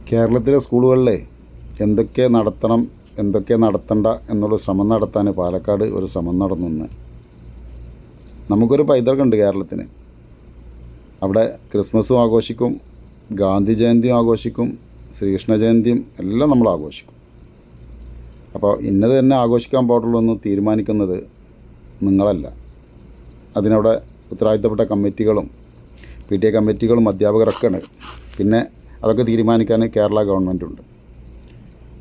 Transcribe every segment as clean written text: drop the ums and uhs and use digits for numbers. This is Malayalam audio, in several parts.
കേരളത്തിലെ സ്കൂളുകളിലെ എന്തൊക്കെ നടത്തണം എന്തൊക്കെ നടത്തണ്ട എന്നുള്ള ശ്രമം നടത്താൻ പാലക്കാട് ഒരു ശ്രമം നടന്നു. നമുക്കൊരു പൈതൃകമുണ്ട് കേരളത്തിന്. അവിടെ ക്രിസ്മസും ആഘോഷിക്കും, ഗാന്ധി ജയന്തിയും ആഘോഷിക്കും, ശ്രീകൃഷ്ണ ജയന്തിയും എല്ലാം നമ്മൾ ആഘോഷിക്കും. അപ്പോൾ ഇന്നത് തന്നെ ആഘോഷിക്കാൻ പാടുള്ളൂ എന്ന് തീരുമാനിക്കുന്നത് നിങ്ങളല്ല. അതിനവിടെ ഉത്തരവാദിത്തപ്പെട്ട കമ്മിറ്റികളും PTA കമ്മിറ്റികളും അധ്യാപകരൊക്കെയാണ്. പിന്നെ അതൊക്കെ തീരുമാനിക്കാൻ കേരള ഗവൺമെൻറ്റുണ്ട്.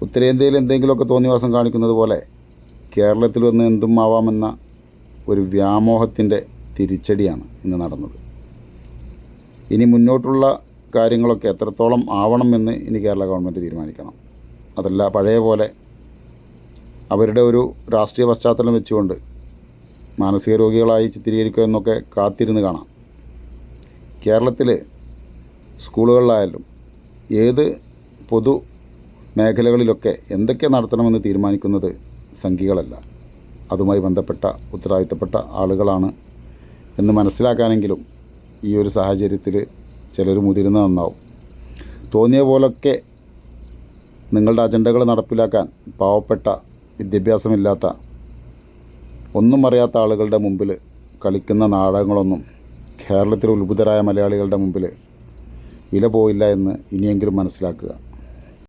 ഉത്തരേന്ത്യയിൽ എന്തെങ്കിലുമൊക്കെ തോന്നിവാസം കാണിക്കുന്നത് പോലെ കേരളത്തിൽ വന്ന് എന്തും ആവാമെന്ന ഒരു വ്യാമോഹത്തിൻ്റെ തിരിച്ചടിയാണ് ഇന്ന് നടന്നത്. ഇനി മുന്നോട്ടുള്ള കാര്യങ്ങളൊക്കെ എത്രത്തോളം ആവണമെന്ന് ഇനി കേരള ഗവൺമെൻറ് തീരുമാനിക്കണം. അതല്ല പഴയ പോലെ അവരുടെ ഒരു രാഷ്ട്രീയ പശ്ചാത്തലം വെച്ചുകൊണ്ട് മാനസിക രോഗികളായി ചിത്രീകരിക്കുക എന്നൊക്കെ കാത്തിരുന്ന് കാണാം. കേരളത്തിൽ സ്കൂളുകളിലായാലും ഏത് പൊതു മേഖലകളിലൊക്കെ എന്തൊക്കെ നടത്തണമെന്ന് തീരുമാനിക്കുന്നത് സംഘികളല്ല, അതുമായി ബന്ധപ്പെട്ട ഉത്തരവാദിത്തപ്പെട്ട ആളുകളാണ് എന്ന് മനസ്സിലാക്കാനെങ്കിലും ഈ ഒരു സാഹചര്യത്തിൽ ചിലർ മുതിരുന്ന നന്നാവും. തോന്നിയ പോലൊക്കെ നിങ്ങളുടെ അജണ്ടകൾ നടപ്പിലാക്കാൻ പാവപ്പെട്ട വിദ്യാഭ്യാസമില്ലാത്ത ഒന്നും അറിയാത്ത ആളുകളുടെ മുമ്പിൽ കളിക്കുന്ന നാടകങ്ങളൊന്നും കേരളത്തിലെ ഉത്ഭുതരായ മലയാളികളുടെ മുമ്പിൽ വില പോയില്ല എന്ന് ഇനിയെങ്കിലും മനസ്സിലാക്കുക.